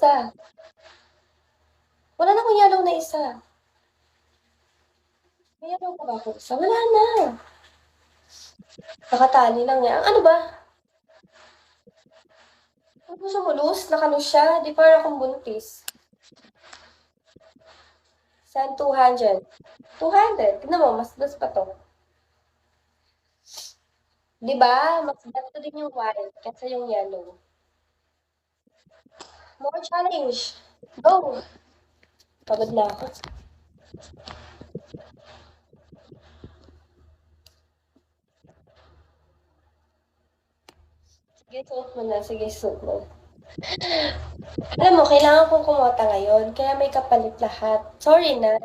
isa. Wala na akong yellow na isa. May yellow pa ba ako isa? Wala na. Nakatali lang yan. Ano ba? Ano gusto mo, loose? Naka-loose siya? Di para akong buntis. Saan 200? 200. Tignan mo, mas loose pa to. Di ba? Mas beto din yung white kaysa yung yellow. More challenge. Go! Pagod na ako. Sige, suot mo na. Sige, suot mo. Alam mo, kailangan kong kumota ngayon, kaya may kapalit lahat. Sorry na.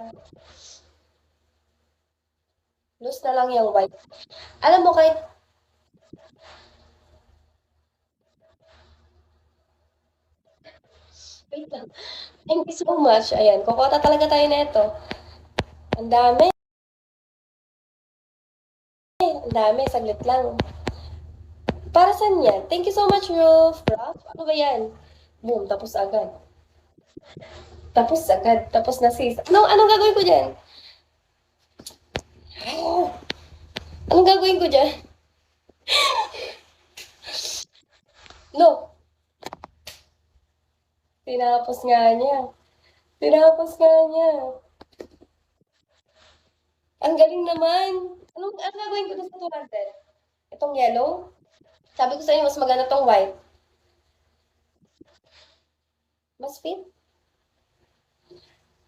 Loose na lang yung white. Alam mo, kahit... Wait lang. Thank you so much. Ayan, kukota talaga tayo na ito. Ang dami. Ang dami, saglit lang. Para saan yan? Thank you so much, Rolf. Rolf, ano ba yan? Boom, tapos agad. Tapos agad. Tapos na sis. Anong gagawin ko dyan? Anong gagawin ko dyan? No. Tinapos nga niya. Tinapos nga niya. Ang galing naman. Anong gagawin ko dun sa 200? Itong yellow? Sabi ko sa inyo, mas maganda tong white. Mas fit?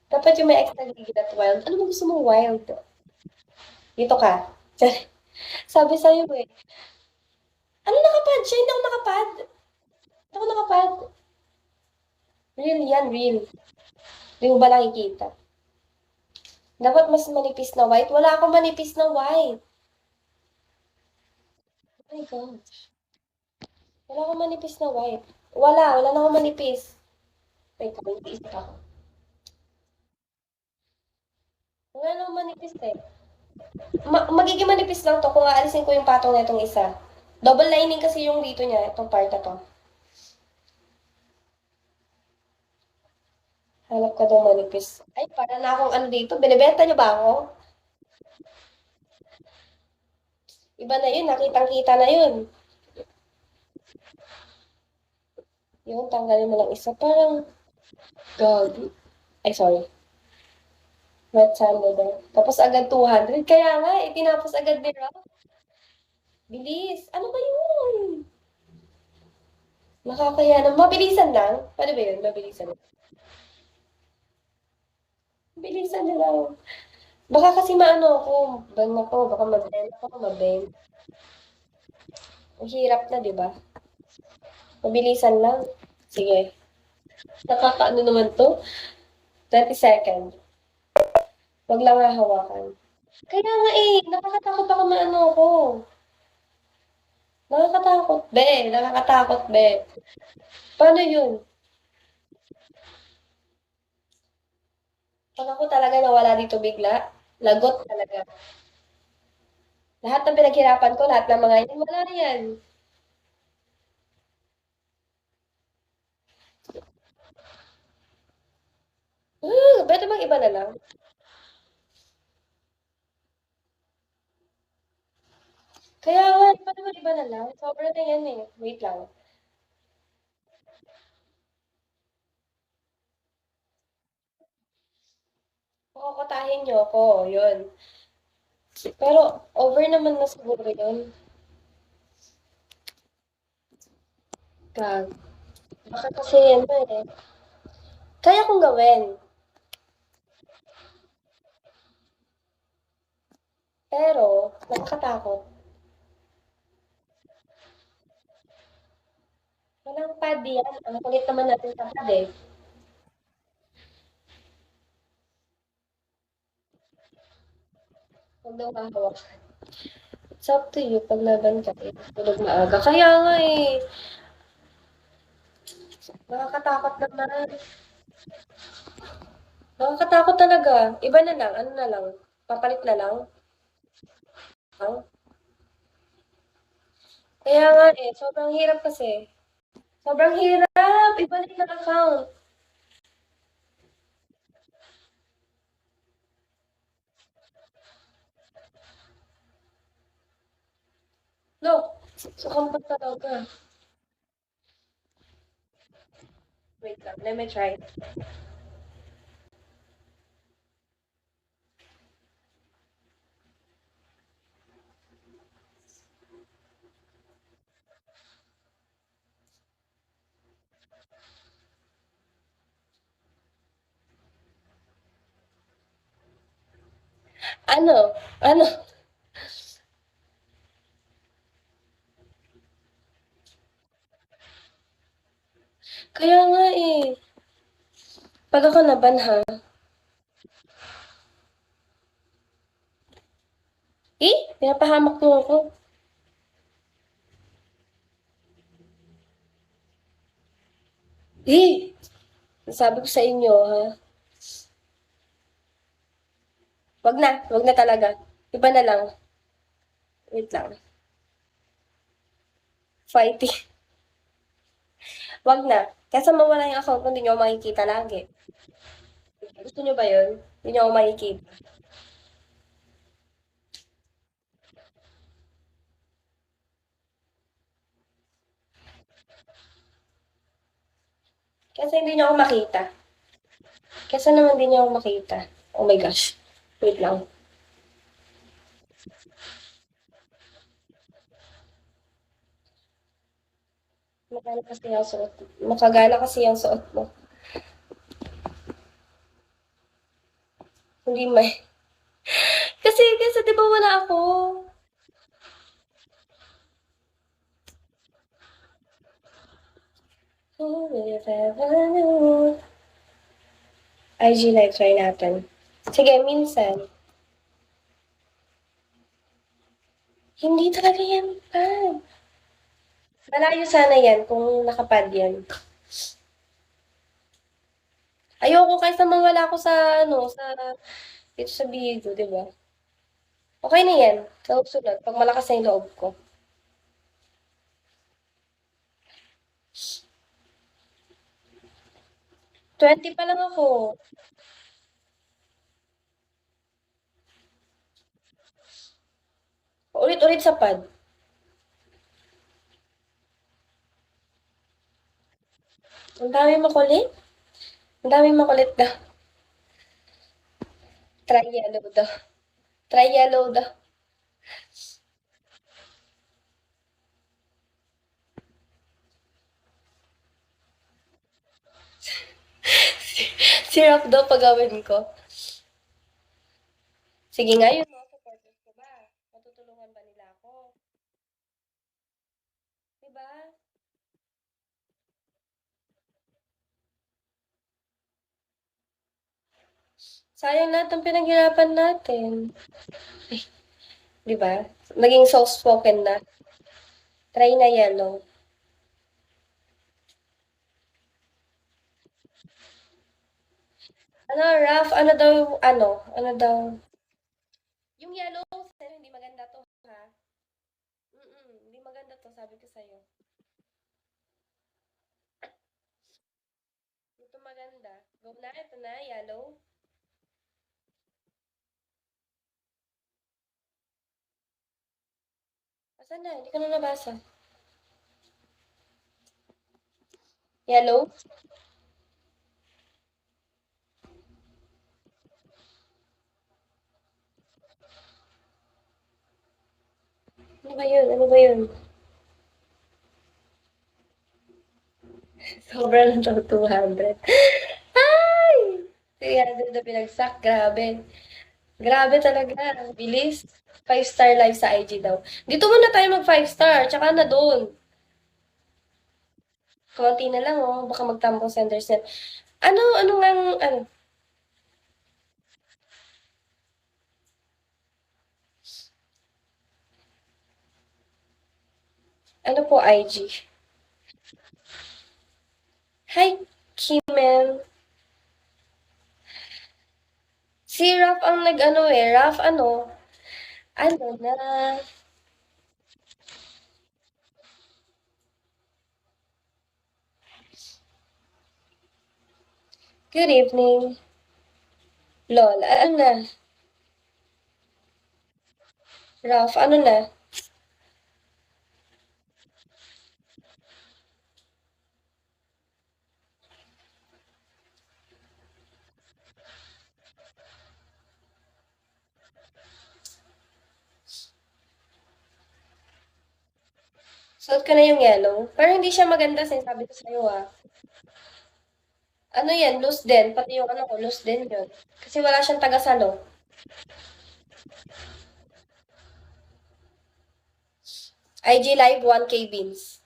Dapat yung may extra gigit at wild. Ano ba gusto mong wild? Dito ka. Sabi sa'yo eh. Ano nakapad siya? Hindi ako nakapad. Hindi ako nakapad. Real yan, real. Hindi mo ba nakikita? Dapat mas manipis na white. Wala akong manipis na white. Oh my gosh. Wala akong manipis na white. Wala na akong manipis. Wait, mag-iisip ako. Wala na akong manipis eh. Magiging manipis lang to kung aalisin ko yung patong na itong isa. Double lining kasi yung dito niya, itong part na to. Hanap ka daw manipis. Ay, para na akong ano dito. Binibenta niyo ba ako? Iba na yun, nakitang-kita na yun. Yun, tanggalin mo lang isa. Parang, gabi. Ay, sorry. Red sandal daw. Tapos agad 200. Kaya nga, tinapos agad ni Rob. Bilis. Ano ba yun? Nakakaya na. Mabilisan lang. Paano ba yun? Mabilisan lang. Mabilisan na lang. Baka kasi maano ako. Ban ako. Baka mag-bend ako. Mag-bend. Ang hirap na, di ba? Mabilisan lang. Sige. Nakakaano naman to? 20 seconds. Wag lang hahawakan. Kaya nga eh, nakakatakot baka maano ako. Nakakatakot, be. Nakakatakot, be. Paano yun? Pag ako talaga nawala dito bigla, lagot talaga. Lahat ng pinaghirapan ko, lahat ng mga yan, wala na yan. Pwede bang iba na lang? Kaya nga, pwede bang iba na lang? Sobra na yan eh. Wait lang. Kukotahin niyo ako, yun. Pero, over naman na siguro yun. Gag. Baka kasi ano eh. Kaya kong gawin. Pero, nakakatakot. Walang pad yan. Ang kulit naman natin sa pad eh. Huwag daw hahawakan. It's up to you pag laban ka eh. Tulog maaga. Kaya nga eh. Nakakatakot naman. Nakakatakot talaga. Iba na lang. Ano na lang? Papalit na lang? Kaya nga eh. Sobrang hirap kasi. Sobrang hirap. Ibalik na account. Look, sukam pa talaga. Wait lang, let me try. Ano? Ano? Kaya nga eh. Pag ako nabanha. Eh, pinapahamak mo ako. Eh, sabi ko sa inyo, ha? Wag na talaga. Iba na lang. Wait lang. Fighting. Wag na. Kesa mawala yung account ko, hindi nyo ako makikita lagi. Gusto nyo ba yun? Hindi nyo ako makikita. Kesa hindi nyo ako makita. Kesa naman hindi nyo ako makita. Oh my gosh. Wait lang. Makagala kasi yung suot. Makagala kasi yung suot mo. Hindi may. Kasi di ba wala ako? Oh, if ever knew. IG live try natin. Sige, minsan. Hindi talaga yan pad. Malayo sana yan kung nakapad yan. Ayoko kaysa mawala ko sa, ano, sa, dito sa Bigo, di ba? Okay na yan. Sa sunod, pag malakas na yung loob ko. 20 pa lang ako. Ulit-ulit sa pad. Ang dami makulit. Ang dami makulit daw. Try yellow daw. Try yellow daw. Syrup daw pagawin ko. Sige nga yun, mga supporters ko ba? Matutulungan ba nila ako? Diba? Sayang lahat ng pinaghirapan natin. Diba? Naging soft-spoken na. Try na yellow. Ano, Raf? Ano daw, ano? Ano daw? Yung yellow, sa'yo, hindi maganda to, ha? Hindi maganda to, sabi ko sa'yo. Ito maganda. Go na, ito na, yellow. Asan na? Hindi ko na nabasa. Yellow? Ano ba yun? Ano ba yun? Sobrang daw 200. Ay! 300 na pinagsak. Grabe. Grabe talaga. Ang bilis. 5-star live sa IG daw. Dito muna tayo mag 5-star. Tsaka na doon. Konti na lang, oh. Baka magtambong senders net. Ano nga, ano? Ano po IG? Hi, Kimmel. Si Raf ang nag-ano eh. Raf, ano? Ano na? Good evening. Lol, ano na? Raf, ano na? Suot ko na yung yellow. Pero hindi siya maganda, sinasabi ko sa'yo ah. Ano yan, loose din. Pati yung ano ko, loose din yun. Kasi wala siyang tagasalo. IG Live, 1K beans.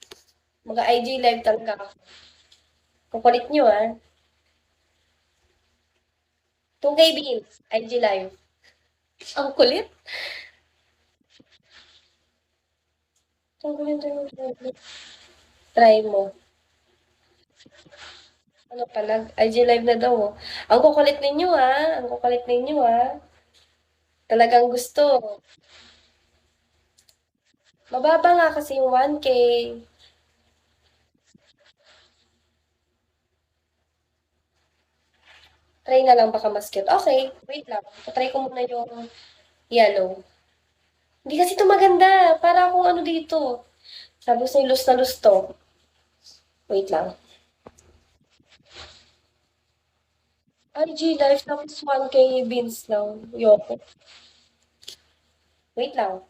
Mga IG Live talaga ako. Kukulit nyo ah. 2K beans, IG Live. Ang kulit. Ang kulit. Try mo. Ano pa, nag-IG Live na daw oh. Ang kukulit ninyo ah. Ang kukulit ninyo ah. Talagang gusto. Mababa nga kasi yung 1K. Try na lang baka mas cute. Okay, wait lang. Try ko muna yung yellow. Hindi kasi ito maganda. Para akong ano dito. Sabi ko sa'yo, lus na lus to. Wait lang. IG Live tapos 1K beans lang. Yoko. Wait lang.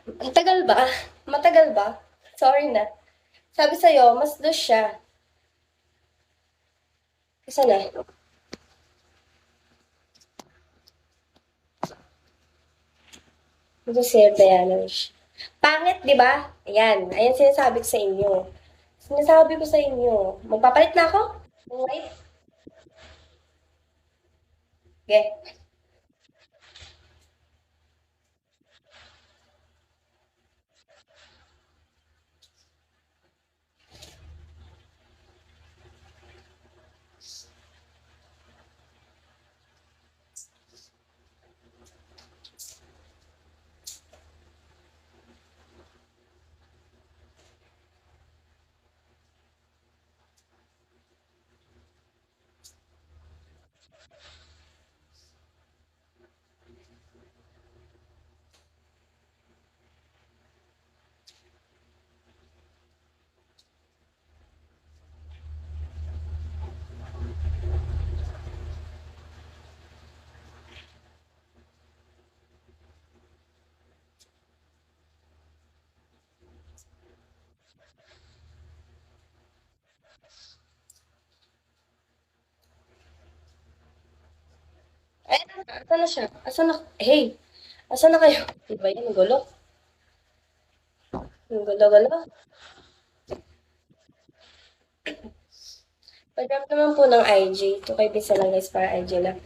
Ang tagal ba? Matagal ba? Sorry na. Sabi sa'yo, mas loose siya. Isa na. Ito Sir Diana. Pangit, di ba? Ayan. Ayan sinasabi ko sa inyo. Sinasabi ko sa inyo. Magpapalit na ako? Ng white? Okay. Ayan na. Asan na siya? Asan na? Hey! Asan na kayo? Diba yan? Ang gulo. Ang gulo-gulo. Pag-drop naman po ng IG. Ito kay Bisa lang guys para IG lang.